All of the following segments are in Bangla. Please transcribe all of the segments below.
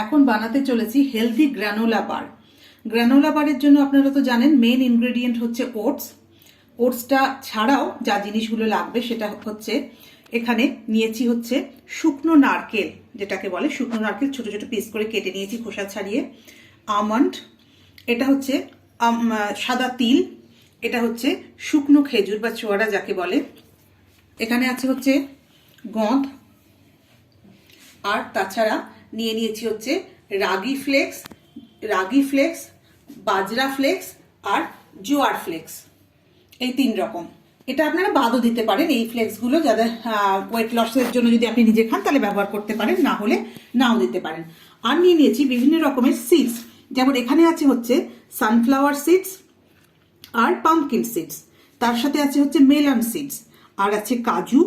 এখন বানাতে চলেছি হেলদি গ্রানোলা বার। গ্রানোলা বারের জন্য আপনারা তো জানেন মেন ইনগ্রেডিয়েন্ট হচ্ছে ওটস। ওটসটা ছাড়াও যা জিনিসগুলো লাগবে সেটা হচ্ছে এখানে নিয়েছি হচ্ছে শুকনো নারকেল, যেটাকে বলে শুকনো নারকেল, ছোট ছোট পিস করে কেটে নিয়েছি খোসা ছাড়িয়ে। আমন্ড, এটা হচ্ছে সাদা তিল, এটা হচ্ছে শুকনো খেজুর বা চোয়ারা যাকে বলে। এখানে আছে হচ্ছে গঁদ, আর তাছাড়া নিয়ে নিয়েছি হচ্ছে রাগি ফ্লেক্স, বাজরা ফ্লেক্স আর জোয়ার ফ্লেক্স, এই 3 রকম। এটা আপনারা বাদও দিতে পারেন, এই ফ্লেক্সগুলো যাদের ওয়েট লসের জন্য যদি আপনি নিজে খান তাহলে ব্যবহার করতে পারেন, না হলে নাও দিতে পারেন। আর নিয়ে নিয়েছি বিভিন্ন রকমের সিডস, যেমন এখানে আছে হচ্ছে সানফ্লাওয়ার সিডস আর পাম্পকিন সিডস, তার সাথে আছে হচ্ছে মেলন সিডস, আর আছে কাজু,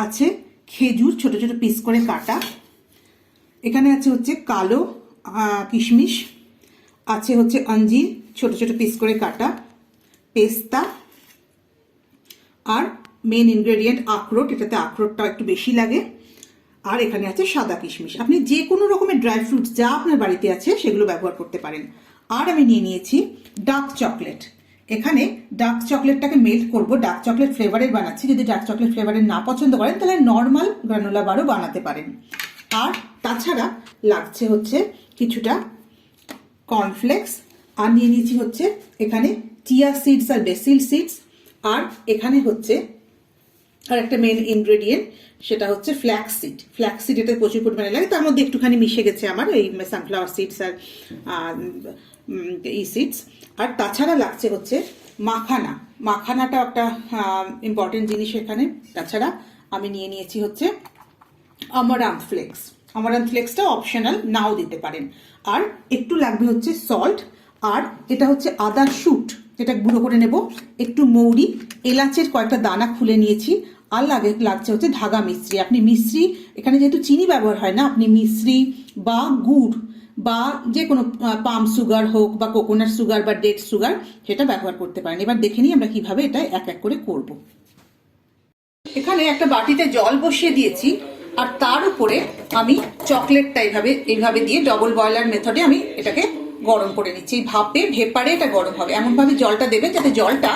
আছে খেজুর ছোট ছোট পিস করে কাটা, এখানে আছে হচ্ছে কালো কিশমিশ, আছে হচ্ছে অঞ্জির ছোট ছোট পিস করে কাটা, পেস্তা, আর মেন ইনগ্রেডিয়েন্ট আখরোট, এটাতে আখরোটটা একটু বেশি লাগে, আর এখানে আছে সাদা কিশমিশ। আপনি যে কোনো রকমের ড্রাই ফ্রুটস যা আপনার বাড়িতে আছে সেগুলো ব্যবহার করতে পারেন। আর আমি নিয়ে নিয়েছি ডার্ক চকলেট। এখানে ডার্ক চকলেটটাকে মেল্ট করব, ডার্ক চকলেট ফ্লেভারের বানাচ্ছি। যদি ডার্ক চকলেট ফ্লেভারের না পছন্দ করেন তাহলে নর্মাল গ্রানোলা বারও বানাতে পারেন। আর তাছাড়া লাগছে হচ্ছে কিছুটা কর্নফ্লেক্স, আর নিয়ে নিয়েছি হচ্ছে এখানে চিয়া সিডস আর বেসিল সিডস, আর এখানে হচ্ছে আর একটা মেন ইনগ্রেডিয়েন্ট, সেটা হচ্ছে ফ্ল্যাক্সিড। ফ্ল্যাক্সিড এটা প্রচুর পরিমাণে লাগে, তার মধ্যে একটুখানি মিশে গেছে আমার এই সানফ্লাওয়ার সিডস আর সিডস। আর তাছাড়া লাগছে হচ্ছে মাখানাটা একটা ইম্পর্টেন্ট জিনিস এখানে। তাছাড়া আমি নিয়ে নিয়েছি হচ্ছে আমারান্থ ফ্লেক্সটা অপশনাল, নাও দিতে পারেন। আর একটু লাগবে হচ্ছে সল্ট, আর এটা হচ্ছে আদা শুট, যেটা গুঁড়ো করে নেব, একটু মৌরি, এলাচের কয়েকটা দানা খুলে নিয়েছি, আর লাগছে হচ্ছে ধাগা মিশ্রি। আপনি মিশ্রি, এখানে যেহেতু চিনি ব্যবহার হয় না, আপনি মিশ্রি বা গুড় বা যে কোনো পাম সুগার হোক বা কোকোনাট সুগার বা ডেট সুগার সেটা ব্যবহার করতে পারেন। এবার দেখে নিই আমরা কিভাবে এটা এক এক করে করব। এখানে একটা বাটিতে জল বসিয়ে দিয়েছি, আর তার উপরে আমি চকলেটটা এইভাবে দিয়ে ডবল বয়লার মেথডে আমি এটাকে গরম করে নিচ্ছি। এই ভেপারে এটা গরম হবে, এমনভাবে জলটা দেবেন যাতে জলটা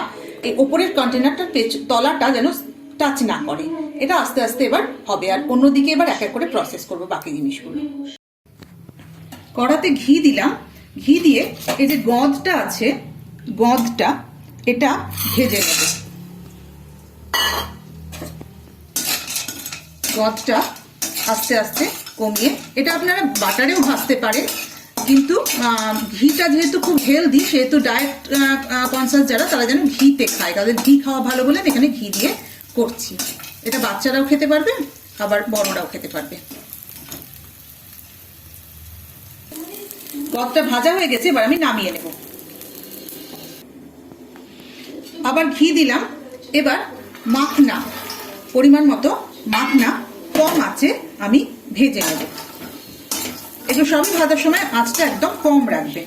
এই ওপরের কন্টেনারটার তলাটা যেন টাচ না করে। এটা আস্তে আস্তে এবার হবে, আর অন্যদিকে এবার এক এক করে প্রসেস করব বাকি জিনিসগুলো। কড়াতে ঘি দিলাম, ঘি দিয়ে এই যে গঁদটা আছে, গঁদটা এটা ভেজে নেব। গঁদটা আস্তে আস্তে কমিয়ে, এটা আপনারা বাটারেও ভাজতে পারেন, কিন্তু ঘিটা যেহেতু খুব হেলদি, সেহেতু ডায়েট কনসাস যারা তারা যেন ঘিতে খায়, তাদের ঘি খাওয়া ভালো বলে আমি এখানে ঘি দিয়ে করছি। এটা বাচ্চারাও খেতে পারবে, আবার বড়রাও খেতে পারবে। গঁদটা ভাজা হয়ে গেছে, এবার আমি নামিয়ে নেব। আবার ঘি দিলাম। এবার মাখনা, পরিমাণ মতো মাখনা কম আছে আমি ভেজে নেব। এগুলো সবই ভাজার সময় আঁচটা একদম কম রাখবে।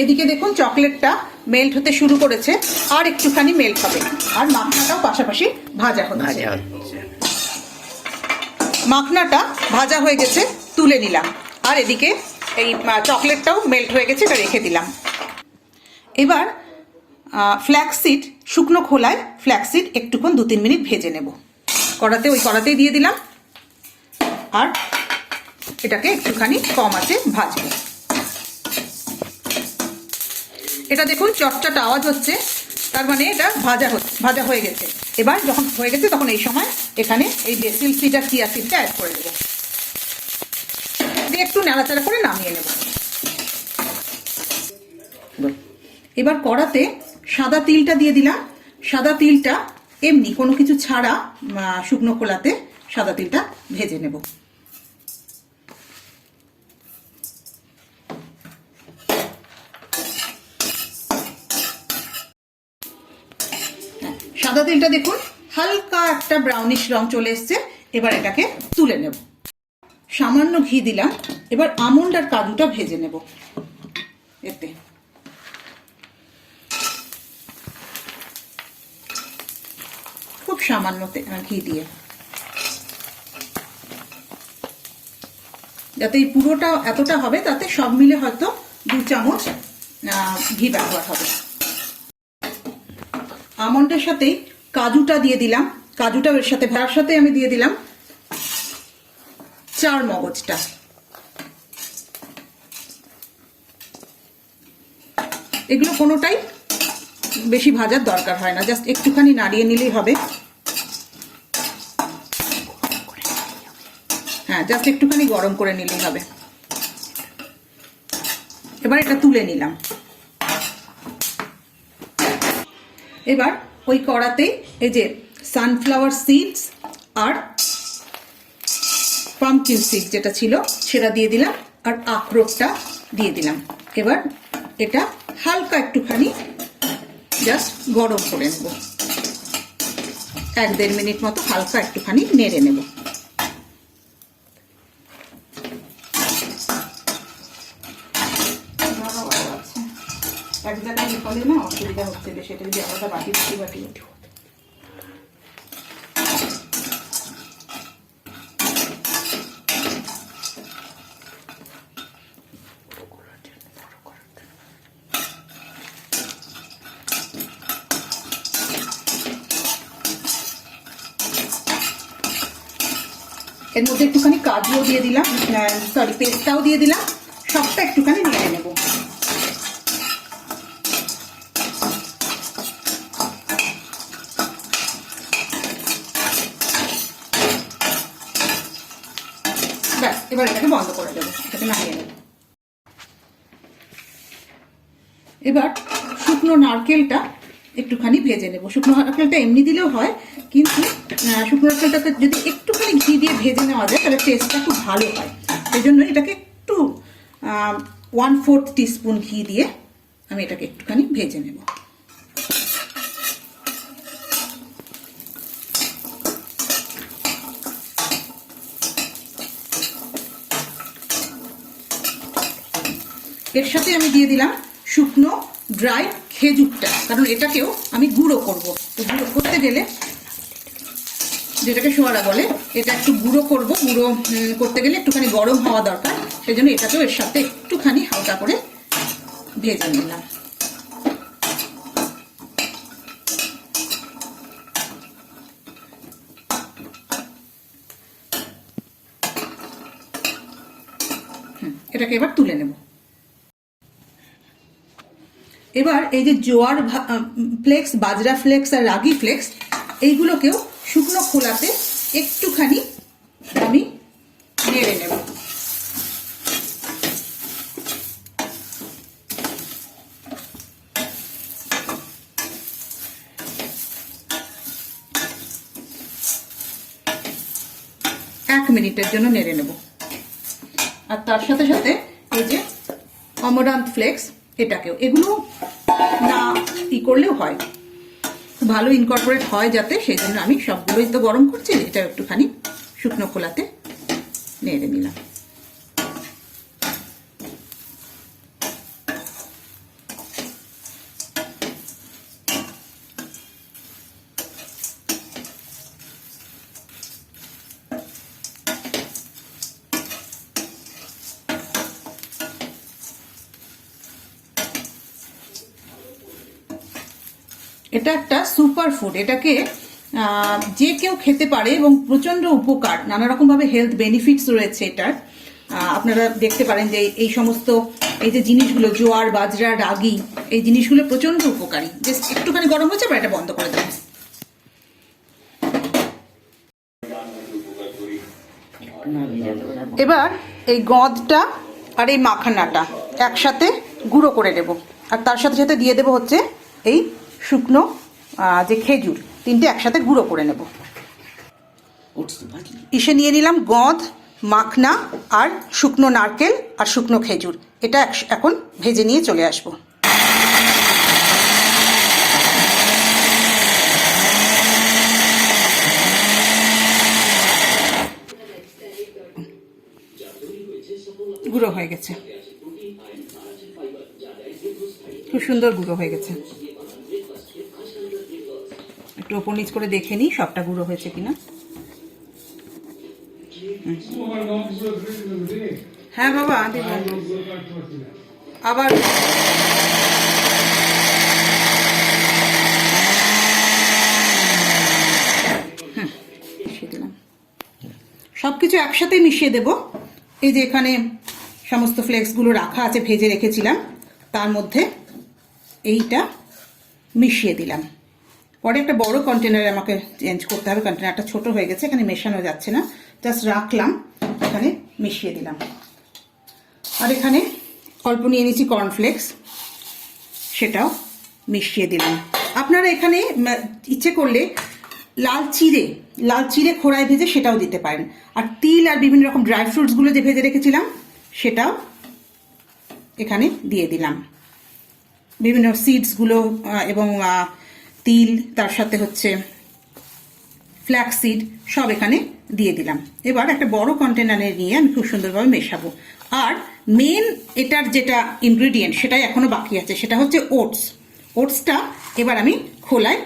এদিকে দেখুন চকলেটটা মেল্ট হতে শুরু করেছে, আর একটুখানি মেল্ট হবে, আর মাখনাটাও পাশাপাশি ভাজা হচ্ছে। মাখনাটা ভাজা হয়ে গেছে, তুলে নিলাম, আর এদিকে এই চকলেটটাও মেল্ট হয়ে গেছে, এটা রেখে দিলাম। এবার ফ্ল্যাক্সিড, শুকনো খোলায় ফ্ল্যাক্সিড একটুক্ষণ 2-3 মিনিট ভেজে নেব। কড়াতেই দিয়ে দিলাম, আর এটাকে একটুখানি কম আঁচে ভাজবো। এটা দেখুন চটচট আওয়াজ হচ্ছে, তার মানে এটা ভাজা হয়ে গেছে। এবার যখন হয়ে গেছে তখন এই সময় এখানে এই বেসিল সিড আর চিয়া সিডটা অ্যাড করে দেবো, দিয়ে একটু নাড়াচাড়া করে নামিয়ে নেব। এবার কড়াতে সাদা তিলটা দিয়ে দিলাম। সাদা তিলটা এমনি কোনো কিছু ছাড়া শুকনো খোলাতে সাদা তিলটা ভেজে নেব। সাদা তিলটা দেখুন হালকা একটা ব্রাউনিশ রং চলে এসছে। এবার এটাকে তুলে নেব। সামান্য ঘি দিলাম। এবার আমন্ড আর কাজুটা ভেজে নেব এতে। খুব সামান্য ঘি দিয়ে, যাতে এই পুরোটা এতটা হবে তাতে সব মিলে হয়তো 2 চামচ ঘি ব্যবহার হবে। আমন্ডের সাথেই কাজুটা দিয়ে দিলাম। কাজুটা এর সাথে ভাড়ার সাথে আমি দিয়ে দিলাম 4 মগজটা। এগুলো কোনোটাই বেশি ভাজার দরকার হয় না, জাস্ট একটুখানি নাড়িয়ে নিলেই হবে। হ্যাঁ, জাস্ট একটুখানি গরম করে নিলেই হবে। এবার এটা তুলে নিলাম। এবার ওই কড়াতেই এই যে সানফ্লাওয়ার সিডস আর পাম্পকিন সিড যেটা ছিল সেটা দিয়ে দিলাম, আর আখরোটটা দিয়ে দিলাম। এবার এটা হালকা একটুখানি জাস্ট গরম করে নেব। 1-1.5 মিনিট মতো হালকা একটুখানি নেড়ে নেব। এক জায়গায় ফলে না অসুবিধা হচ্ছে, সেটা যদি আলাদা বাটি বাটি এর মধ্যে একটুখানি কাজুও দিয়ে দিলাম, সরি পেস্তাও দিয়ে দিলাম। সবটা একটুখানি নেড়ে নেব। ব্যাস, এবার এটাকে বন্ধ করে দেবো, এটাকে নামিয়ে নেব। এবার শুকনো নারকেলটা একটুখানি ভেজে নেব। শুকনো নারকেলটা এমনি দিলেও হয়, কিন্তু শুকনো নারকেলটাকে যদি একটুখানি ঘি দিয়ে ভেজে নেওয়া যায় তাহলে টেস্টটা খুব ভালো হয়। সেই জন্য এটাকে একটু 1/4 টিস্পুন ঘি দিয়ে আমি এটাকে একটুখানি ভেজে নেব। এর সাথে আমি দিয়ে দিলাম শুকনো ড্রাই খেজুরটা, কারণ এটাকেও আমি গুঁড়ো করব। তো গুঁড়ো করতে গেলে, যেটাকে সোয়ারা বলে, এটা একটু গুঁড়ো করব। গুঁড়ো করতে গেলে একটুখানি গরম হওয়া দরকার, সেই জন্য এটাকেও এর সাথে একটুখানি হালকা করে ভেজে নিলাম। এটাকে এবার তুলে নেব। এবার এই যে জোয়ার ফ্লেক্স, বাজরা ফ্লেক্স আর রাগি ফ্লেক্স, এইগুলোকেও শুকনো খোলাতে একটুখানি আমি নেড়ে নেব। এক মিনিটের জন্য নেড়ে নেব। আর তার সাথে সাথে এই যে অমরান্থ ফ্লেক্স, এটাকেও, এগুলো না করলেও হয়, ভালো ইনকর্পোরেট হয় যাতে, সেই জন্য আমি সবগুলোই তো গরম করছি, এটা একটুখানি শুকনো খোলাতে নেড়ে নিলাম। এটা একটা সুপার ফুড, এটাকে যে কেউ খেতে পারে এবং প্রচন্ড উপকার, নানা রকম ভাবে হেলথ বেনিফিটস রয়েছে এটার। আপনারা দেখতে পারেন যে এই সমস্ত এই যে জিনিসগুলো, জোয়ার, বাজরা, রাগি, এই জিনিসগুলো প্রচন্ড উপকারী। জাস্ট একটুখানি গরম হচ্ছে, বা এটা বন্ধ করে দেবেন। এবার এই গঁদটা আর এই মাখানাটা একসাথে গুঁড়ো করে দেব, আর তার সাথে সাথে দিয়ে দেবো হচ্ছে এই শুকনো যে খেজুর, তিনটে একসাথে গুঁড়ো করে নেব। ইসে নিয়ে নিলাম গঁদ, মাখনা আর শুকনো নারকেল আর শুকনো খেজুর। এটা এখন ভেজে নিয়ে চলে আসবো। গুঁড়ো হয়ে গেছে, খুব সুন্দর গুঁড়ো হয়ে গেছে। একটু ওপর নিচ করে দেখে নিই সবটা গুঁড়ো হয়েছে কিনা। হ্যাঁ বাবা, আবার দিলাম। সবকিছু একসাথে মিশিয়ে দেব। এই যে এখানে সমস্ত ফ্লেক্সগুলো রাখা আছে, ভেজে রেখেছিলাম, তার মধ্যে এইটা মিশিয়ে দিলাম। পরে একটা বড় কন্টেনারে আমাকে চেঞ্জ করতে হবে, কন্টেনারটা ছোট হয়ে গেছে, এখানে মেশানো যাচ্ছে না। জাস্ট রাখলাম, এখানে মিশিয়ে দিলাম। আর এখানে অল্প নিয়ে নিয়েছি কর্নফ্লেক্স, সেটাও মিশিয়ে দিলাম। আপনারা এখানে ইচ্ছে করলে লাল চিড়ে খোড়ায় ভেজে সেটাও দিতে পারেন। আর তিল আর বিভিন্ন রকম ড্রাই ফ্রুটসগুলো যে ভেজে রেখেছিলাম সেটাও এখানে দিয়ে দিলাম। বিভিন্ন সিডসগুলো এবং তিল, তার সাথে হচ্ছে ফ্ল্যাক্স সিড, সব এখানে দিয়ে দিলাম। এবার একটা বড় কন্টেনারে নিয়ে আমি খুব সুন্দরভাবে মেশাবো। আর মেন এটার যেটা ইনগ্রিডিয়েন্ট সেটাই এখনো বাকি আছে, সেটা হচ্ছে ওটস। ওটসটা এবার আমি খোলায়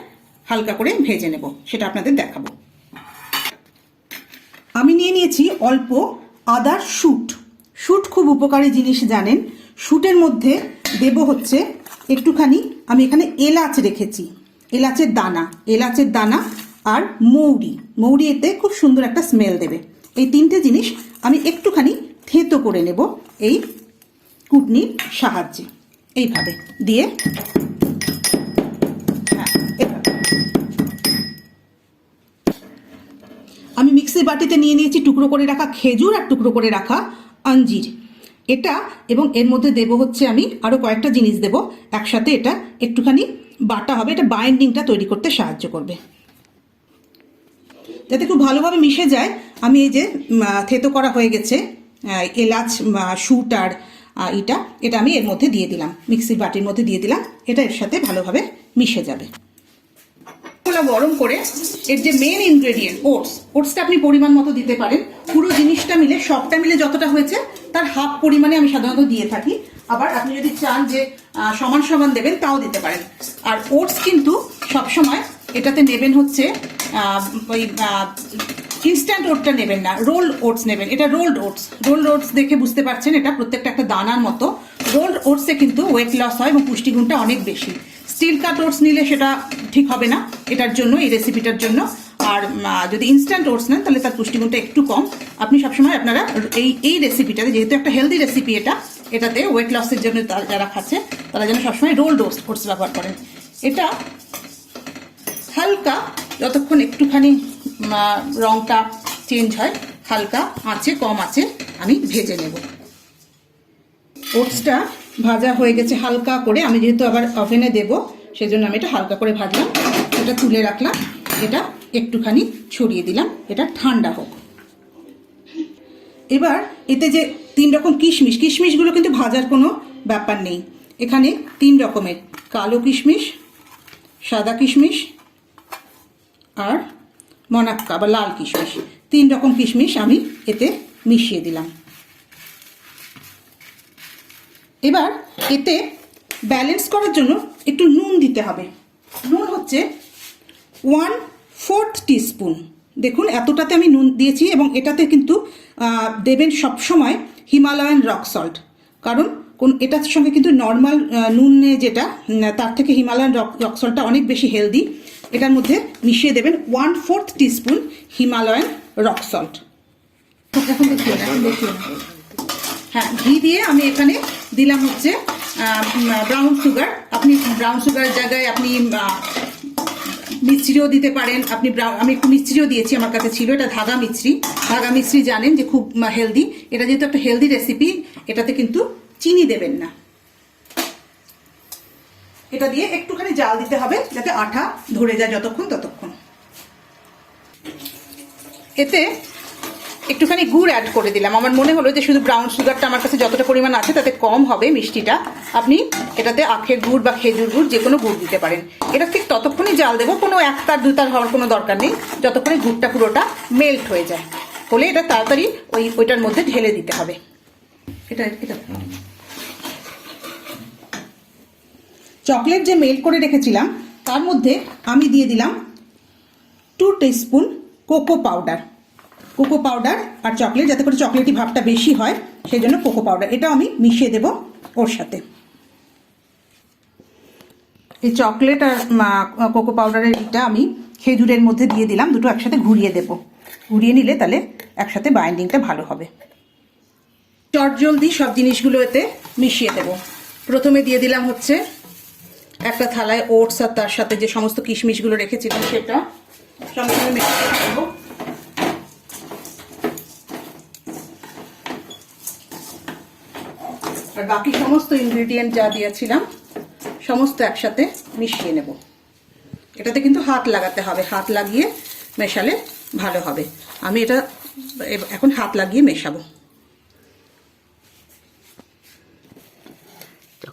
হালকা করে ভেজে নেব, সেটা আপনাদের দেখাবো। আমি নিয়ে নিয়েছি অল্প আদার শুট। শুট খুব উপকারী জিনিস জানেন। শুটের মধ্যে দেব হচ্ছে একটুখানি, আমি এখানে এলাচ রেখেছি, এলাচের দানা আর মৌরি এতে খুব সুন্দর একটা স্মেল দেবে। এই তিনটে জিনিস আমি একটুখানি থেঁতো করে নেব এই কুটনির সাহায্যে, এইভাবে দিয়ে। আমি মিক্সির বাটিতে নিয়ে নিয়েছি টুকরো করে রাখা খেজুর আর টুকরো করে রাখা আঞ্জির। এটা এবং এর মধ্যে দেব হচ্ছে আমি আরও কয়েকটা জিনিস দেব একসাথে, এটা একটুখানি বাটা হবে, এটা বাইন্ডিংটা তৈরি করতে সাহায্য করবে। যাতে খুব ভালোভাবে মিশে যায়, আমি এই যে থেতো করা হয়ে গেছে এলাচ, শুট আর এটা আমি এর মধ্যে দিয়ে দিলাম, মিক্সির বাটির মধ্যে দিয়ে দিলাম। এটা এর সাথে ভালোভাবে মিশে যাবে। গরম করে এর যে মেন ইনগ্রেডিয়েন্ট ওটসটা আপনি পরিমাণ মতো দিতে পারেন। পুরো জিনিসটা মিলে, সবটা মিলে যতটা হয়েছে তার হাফ পরিমাণে আমি সাধারণত দিয়ে থাকি। আবার আপনি যদি চান যে সমান সমান দেবেন তাও দিতে পারেন। আর ওটস কিন্তু সবসময় এটাতে নেবেন হচ্ছে ওই ইনস্ট্যান্ট ওটটা নেবেন না, রোল্ড ওটস নেবেন। এটা রোল্ড ওটস দেখে বুঝতে পারছেন, এটা প্রত্যেকটা একটা দানার মতো। রোল্ড ওটসে কিন্তু ওয়েট লস হয় এবং পুষ্টিগুণটা অনেক বেশি। স্টিল কাট ওটস নিলে সেটা ঠিক হবে না এটার জন্য, এই রেসিপিটার জন্য। আর যদি ইনস্ট্যান্ট ওটস নেন তাহলে তার পুষ্টিগুণটা একটু কম। আপনি সবসময় আপনারা এই রেসিপিটাতে, যেহেতু একটা হেলদি রেসিপি এটাতে ওয়েট লসের জন্য যারা খাচ্ছে তারা যেন সবসময় রোল্ড ওটস ব্যবহার করেন। এটা হালকা, যতক্ষণ একটুখানি রংটা চেঞ্জ হয়, হালকা আঁচে, কম আঁচে আমি ভেজে নেব। ওটসটা ভাজা হয়ে গেছে হালকা করে, আমি যেহেতু আবার ওভেনে দেব সেজন্য আমি এটা হালকা করে ভাজলাম। এটা তুলে রাখলাম, এটা একটুখানি ছড়িয়ে দিলাম, এটা ঠান্ডা হোক। এবার এতে যে 3 রকম কিশমিশগুলো কিন্তু ভাজার কোনো ব্যাপার নেই। এখানে 3 রকমের, কালো কিশমিশ, সাদা কিশমিশ আর মনাক্কা বা লাল কিশমিশ, 3 রকম কিশমিশ আমি এতে মিশিয়ে দিলাম। এবার এতে ব্যালেন্স করার জন্য একটু নুন দিতে হবে। নুন হচ্ছে 1/4 টিস্পুন। দেখুন এতটাতে আমি নুন দিয়েছি, এবং এটাতে কিন্তু দেবেন সবসময় হিমালয়ান রক সল্ট, কারণ এটার সঙ্গে কিন্তু নর্মাল নুনে যেটা, তার থেকে হিমালয়ান রক সল্টটা অনেক বেশি হেলদি। এটার মধ্যে মিশিয়ে দেবেন 1/4 টিস্পুন হিমালয়ান রক সল্ট। এখন দেখিয়ে না, হ্যাঁ, ঘি দিয়ে আমি এখানে দিলাম হচ্ছে ব্রাউন সুগার। আপনি ব্রাউন সুগারের জায়গায় আপনি মিশ্রিও দিতে পারেন। আমি একটু মিশ্রিও দিয়েছি, আমার কাছে ছিল, এটা ধাগা মিশ্রি জানেন যে খুব হেলদি। এটা যেহেতু একটা হেলদি রেসিপি, এটাতে কিন্তু চিনি দেবেন না। এটা দিয়ে একটুখানি জাল দিতে হবে যাতে আঠা ধরে যায় ততক্ষণ। এতে একটুখানি গুড় অ্যাড করে দিলাম। আমার মনে হলো যে শুধু ব্রাউন সুগারটা আমার কাছে যতটা পরিমাণ আছে তাতে কম হবে মিষ্টিটা। আপনি এটাতে আখের গুড় বা খেজুর গুড় যে কোনো গুড় দিতে পারেন। এটা ঠিক ততক্ষণই জাল দেবো, কোনো 1 তার 2 তার হওয়ার কোনো দরকার নেই, যতক্ষণে গুড়টা পুরোটা মেল্ট হয়ে যায়। হলে এটা তাড়াতাড়ি ওইটার মধ্যে ঢেলে দিতে হবে। এটা চকলেট যে মেল্ট করে রেখেছিলাম তার মধ্যে আমি দিয়ে দিলাম 2 টিস্পুন কোকো পাউডার আর চকলেট, যাতে করে চকলেটি ভাবটা বেশি হয় সেই জন্য কোকো পাউডার এটাও আমি মিশিয়ে দেব ওর সাথে। এই চকলেট আর কোকো পাউডারের এটা আমি খেজুরের মধ্যে দিয়ে দিলাম, দুটো একসাথে ঘুরিয়ে দেব। ঘুরিয়ে নিলে তাহলে একসাথে বাইন্ডিংটা ভালো হবে। চটজলদি সব জিনিসগুলো এতে মিশিয়ে দেব। প্রথমে দিয়ে দিলাম হচ্ছে একটা থালায় ওটস আর তার সাথে যে সমস্ত কিশমিশগুলো রেখেছিলাম সেটা সঙ্গে সঙ্গে মিশিয়ে দেব। আর বাকি সমস্ত ইনগ্রেডিয়েন্ট যা দিয়েছিলাম সমস্ত একসাথে মিশিয়ে নেব। এটাতে কিন্তু হাত লাগাতে হবে, হাত লাগিয়ে মেশালে ভালো হবে। আমি এটা এখন হাত লাগিয়ে মেশাবো।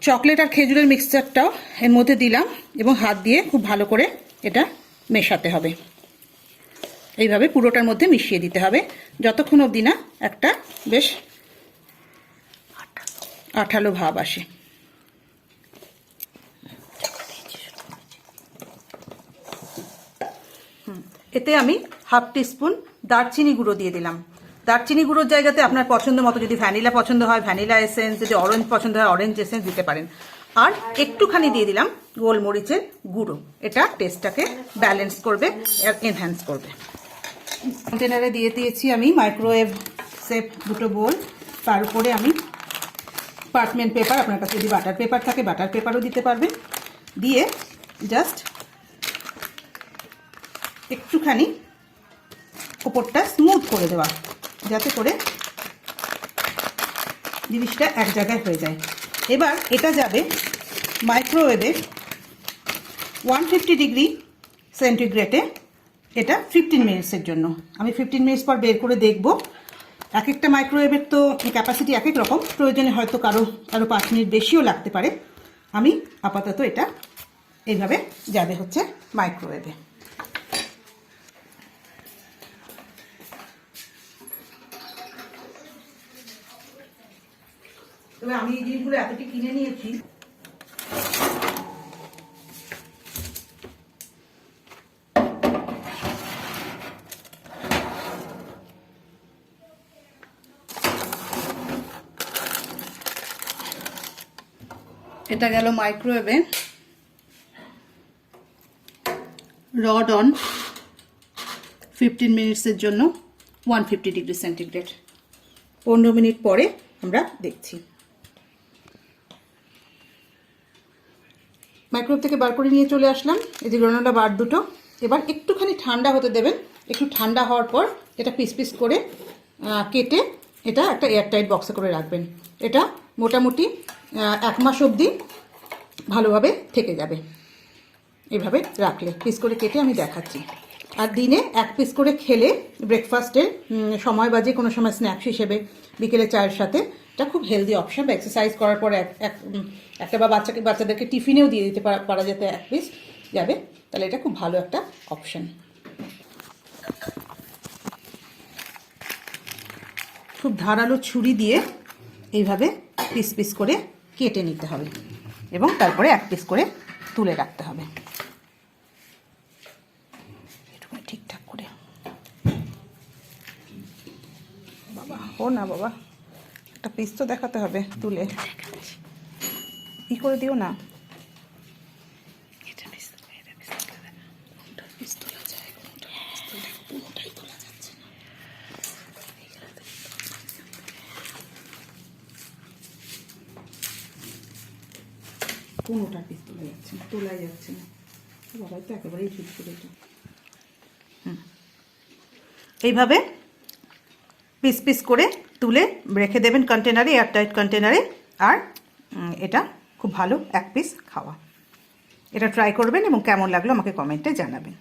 চকলেট আর খেজুরের মিক্সচারটাও এর মধ্যে দিলাম এবং হাত দিয়ে খুব ভালো করে এটা মেশাতে হবে। এইভাবে পুরোটার মধ্যে মিশিয়ে দিতে হবে যতক্ষণ অবধি না একটা বেশ আঠালো ভাব আসে। এতে আমি 1/2 টিস্পুন দারচিনি গুঁড়ো দিয়ে দিলাম। দারচিনি গুঁড়োর জায়গাতে আপনার পছন্দ মতো যদি ভ্যানিলা পছন্দ হয় ভ্যানিলা এসেন্স, যদি অরেঞ্জ পছন্দ হয় অরেঞ্জ এসেন্স দিতে পারেন। আর একটুখানি দিয়ে দিলাম গোলমরিচের গুঁড়ো, এটা টেস্টটাকে ব্যালেন্স করবে, এনহ্যান্স করবে। কন্টেনারে দিয়ে দিয়েছি আমি মাইক্রোওয়েভ সেফ 2টো বোল। তার উপরে আমি পার্চমেন্ট পেপার, আপনার কাছে যদি বাটার পেপার থাকে বাটার পেপারও দিতে পারবেন, দিয়ে জাস্ট একটুখানি ওপরটা স্মুথ করে দেওয়া যাতে করে জিনিসটা এক জায়গায় হয়ে যায়। এবার এটা যাবে মাইক্রোওয়েভে 150 ডিগ্রি সেন্টিগ্রেডে, এটা 15 মিনিটসের জন্য। আমি 15 মিনিটস পর বের করে দেখব। এক একটা মাইক্রোওয়েভের তো ক্যাপাসিটি এক এক রকম, প্রয়োজনে হয়তো কারো 5 মিনিট বেশিও লাগতে পারে। আমি আপাতত এটা এইভাবে যাবে হচ্ছে মাইক্রোওয়েভে। তবে আমি এই জিনিসগুলো এতটি কিনে নিয়েছি, এটা গেল মাইক্রোওয়েভে রড অন 15 মিনিটসের জন্য 150 ডিগ্রি সেন্টিগ্রেড। 15 মিনিট পরে আমরা দেখছি। মাইক্রোওয়েভ থেকে বার করে নিয়ে চলে আসলাম। এই যে গ্রানোলা বার দুটো, এবার একটুখানি ঠান্ডা হতে দেবেন। একটু ঠান্ডা হওয়ার পর এটা পিস পিস করে কেটে এটা একটা এয়ারটাইট বক্সে করে রাখবেন। এটা মোটামুটি 1 মাস অবধি ভালোভাবে থেকে যাবে এভাবে রাখলে। পিস করে কেটে আমি দেখাচ্ছি। আর দিনে 1 পিস করে খেলে ব্রেকফাস্টে সময় বাজে কোনো সময় স্ন্যাক্স হিসেবে বিকেলে চায়ের সাথে এটা খুব হেলদি অপশন। বা এক্সারসাইজ করার পর একটা বা বাচ্চাদেরকে টিফিনেও দিয়ে দিতে পারা যেতে 1 পিস যাবে, তাহলে এটা খুব ভালো একটা অপশন। খুব ধারালো ছুরি দিয়ে এইভাবে পিস পিস করে কেটে নিতে হবে এবং তারপরে 1 পিস করে তুলে রাখতে হবে ঠিকঠাক করে। বাবা ও না বাবা, একটা পিস তো দেখাতে হবে তুলে, ই করে দিও না। কোনোটা পিস তোলাই যাচ্ছে না বাবা, তো একেবারেই ঝুট করে এটা। এইভাবে পিস পিস করে তুলে রেখে দেবেন কন্টেনারে, এয়ারটাইট কন্টেনারে। আর এটা খুব ভালো 1 পিস খাওয়া। এটা ট্রাই করবেন এবং কেমন লাগলো আমাকে কমেন্টে জানাবেন।